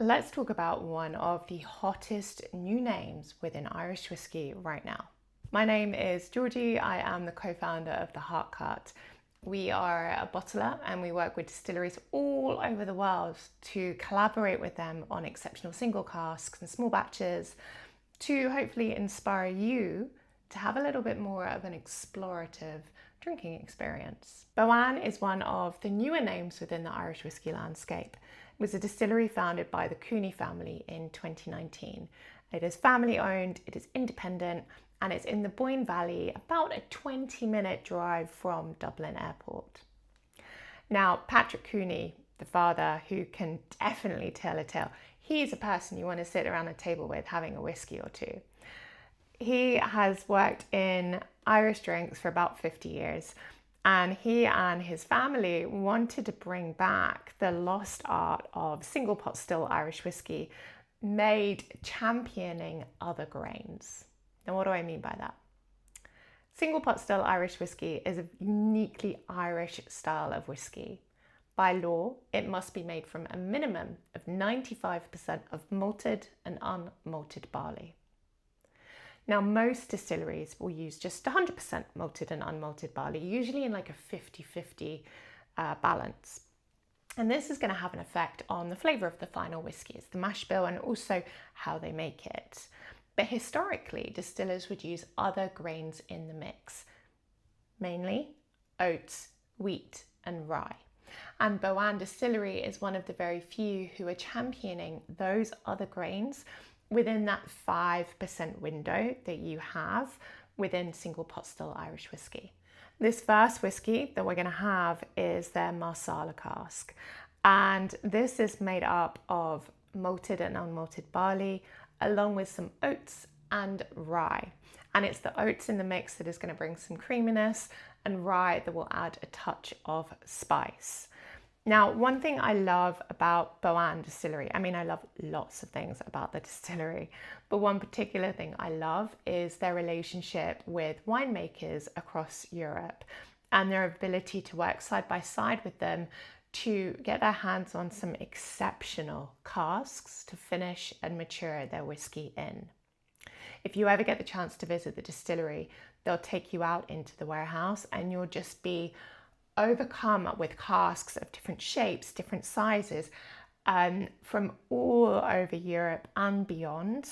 Let's talk about one of the hottest new names within Irish whiskey right now. My name is Georgie. I am the co-founder of the Heart Cut. We are a bottler and we work with distilleries all over the world to collaborate with them on exceptional single casks and small batches to hopefully inspire you to have a little bit more of an explorative drinking experience. Boann is one of the newer names within the Irish whiskey landscape. It was a distillery founded by the Cooney family in 2019. It is family owned, it is independent, and it's in the Boyne Valley, about a 20-minute drive from Dublin Airport. Now, Patrick Cooney, the father, who can definitely tell a tale, he's a person you want to sit around a table with having a whiskey or two. He has worked in Irish drinks for about 50 years, and he and his family wanted to bring back the lost art of single pot still Irish whiskey made championing other grains. Now, what do I mean by that? Single pot still Irish whiskey is a uniquely Irish style of whiskey. By law, it must be made from a minimum of 95% of malted and unmalted barley. Now, most distilleries will use just 100% malted and unmalted barley, usually in like a 50-50 balance. And this is going to have an effect on the flavour of the final whiskey, it's the mash bill, and also how they make it. But historically, distillers would use other grains in the mix, mainly oats, wheat, and rye. And Boann Distillery is one of the very few who are championing those other grains within that 5% window that you have within single pot still Irish whiskey. This first whiskey that we're going to have is their Marsala Cask, and this is made up of malted and unmalted barley along with some oats and rye, and it's the oats in the mix that is going to bring some creaminess, and rye that will add a touch of spice. Now, one thing I love about Boann Distillery, I mean, I love lots of things about the distillery, but one particular thing I love is their relationship with winemakers across Europe and their ability to work side by side with them to get their hands on some exceptional casks to finish and mature their whiskey in. If you ever get the chance to visit the distillery, they'll take you out into the warehouse and you'll just be overcome with casks of different shapes, different sizes, from all over Europe and beyond,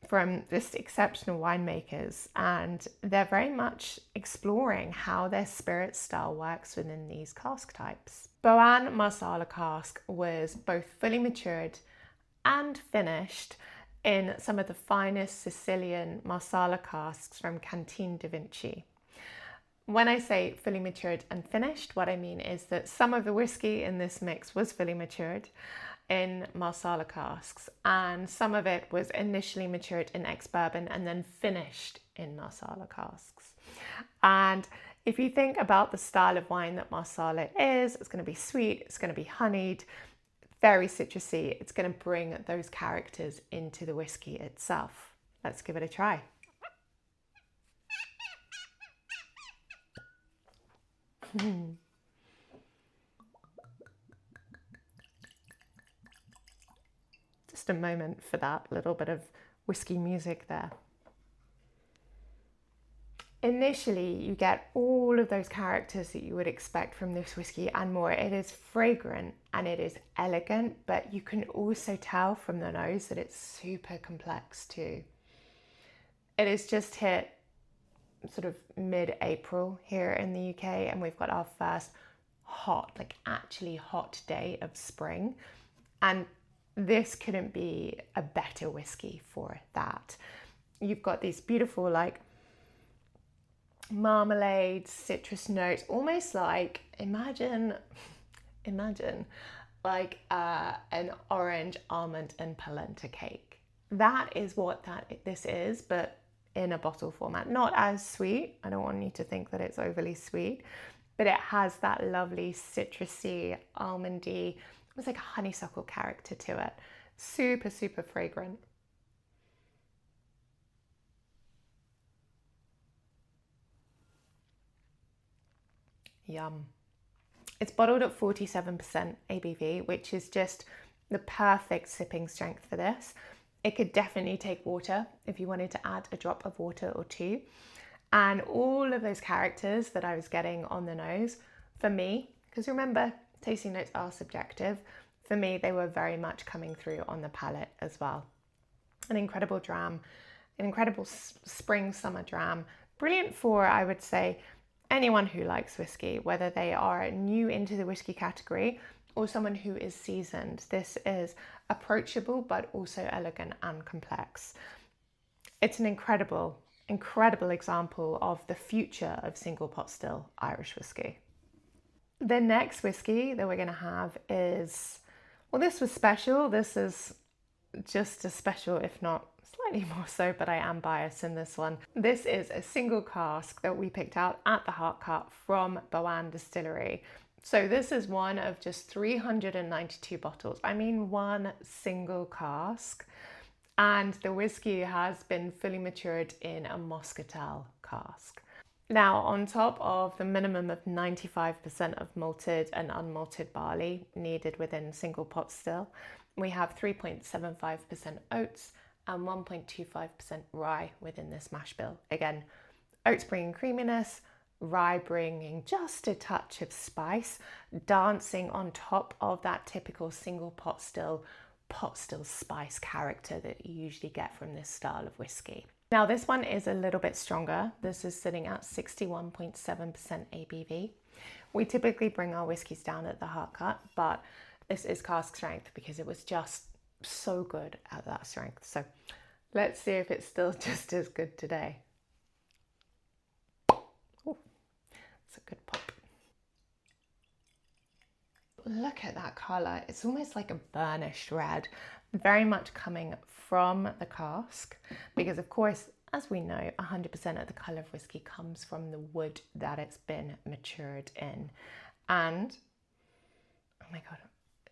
from just exceptional winemakers. And they're very much exploring how their spirit style works within these cask types. Boann Marsala Cask was both fully matured and finished in some of the finest Sicilian Marsala casks from Canteen da Vinci. When I say fully matured and finished, what I mean is that some of the whiskey in this mix was fully matured in Marsala casks, and some of it was initially matured in ex-bourbon and then finished in Marsala casks. And if you think about the style of wine that Marsala is, it's going to be sweet, it's going to be honeyed, very citrusy, it's going to bring those characters into the whiskey itself. Let's give it a try. Just a moment for that little bit of whiskey music there. Initially, you get all of those characters that you would expect from this whiskey and more. It is fragrant and it is elegant, but you can also tell from the nose that it's super complex too. It is just hit sort of mid-April here in the UK, and we've got our first hot, like actually hot day of spring, and this couldn't be a better whiskey for that. You've got these beautiful like marmalade, citrus notes, almost like imagine like an orange, almond and polenta cake. That is what this is, but in a bottle format. Not as sweet, I don't want you to think that it's overly sweet, but it has that lovely citrusy, almondy, almost like a honeysuckle character to it. Super, super fragrant. Yum. It's bottled at 47% ABV, which is just the perfect sipping strength for this. It could definitely take water if you wanted to add a drop of water or two. And all of those characters that I was getting on the nose, for me, because remember, tasting notes are subjective, for me, they were very much coming through on the palate as well. An incredible dram, an incredible spring summer dram. Brilliant for, I would say, anyone who likes whiskey, whether they are new into the whiskey category or someone who is seasoned. This is approachable, but also elegant and complex. It's an incredible example of the future of single pot still Irish whiskey. The next whiskey that we're going to have is, well, this was special. This is just as special, if not slightly more so, but I am biased in this one. This is a single cask that we picked out at the Heart Cut from Boann Distillery. So this is one of just 392 bottles. I mean, one single cask. And the whiskey has been fully matured in a muscatel cask. Now, on top of the minimum of 95% of malted and unmalted barley needed within single pot still, we have 3.75% oats and 1.25% rye within this mash bill. Again, oats bringing creaminess, rye bringing just a touch of spice, dancing on top of that typical single pot still spice character that you usually get from this style of whiskey. Now this one is a little bit stronger. This is sitting at 61.7% ABV. We typically bring our whiskies down at the Heart Cut, but this is cask strength because it was just so good at that strength. So let's see if it's still just as good today. Ooh, it's a good pop. Look at that colour. It's almost like a burnished red, very much coming from the cask because, of course, as we know, 100% of the colour of whiskey comes from the wood that it's been matured in. And, oh my God,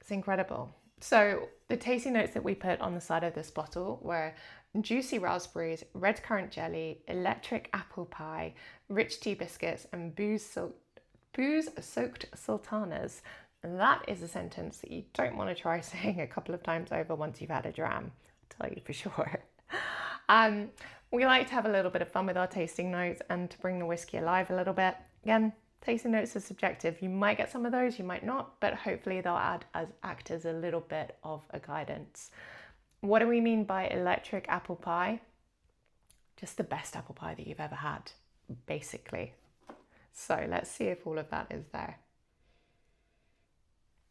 it's incredible. So the tasting notes that we put on the side of this bottle were juicy raspberries, red currant jelly, electric apple pie, rich tea biscuits, and booze-soaked sultanas. And that is a sentence that you don't want to try saying a couple of times over once you've had a dram, I'll tell you for sure. We like to have a little bit of fun with our tasting notes and to bring the whiskey alive a little bit. Again, tasting notes are subjective. You might get some of those, you might not, but hopefully they'll act as a little bit of a guidance. What do we mean by electric apple pie? Just the best apple pie that you've ever had, basically. So let's see if all of that is there.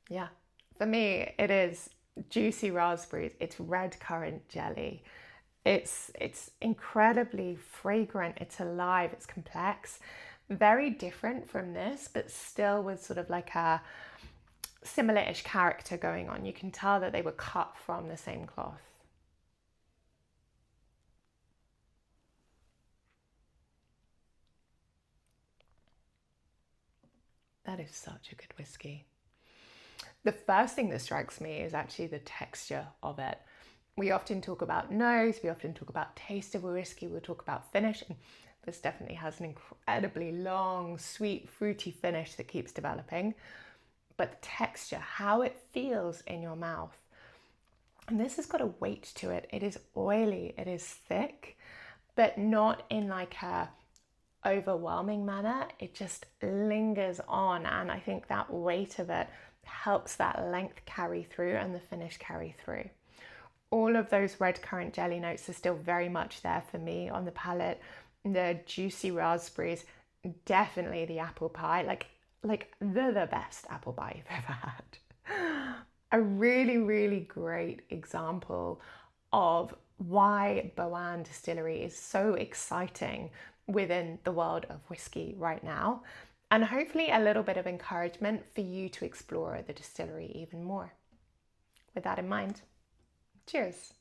Yeah, for me, it is juicy raspberries. It's red currant jelly. It's incredibly fragrant. It's alive. It's complex. Very different from this, but still with sort of like a similar-ish character going on. You can tell that they were cut from the same cloth. That is such a good whiskey. The first thing that strikes me is actually the texture of it. We often talk about nose, we often talk about taste of a whiskey, we'll talk about finish, and this definitely has an incredibly long, sweet, fruity finish that keeps developing. But the texture, how it feels in your mouth, and this has got a weight to it. It is oily, it is thick, but not in like a overwhelming manner. It just lingers on, and I think that weight of it helps that length carry through and the finish carry through. All of those red currant jelly notes are still very much there for me on the palate. The juicy raspberries, definitely the apple pie, like the best apple pie you've ever had. A really, really great example of why Boann Distillery is so exciting within the world of whiskey right now, and hopefully a little bit of encouragement for you to explore the distillery even more. With that in mind, cheers.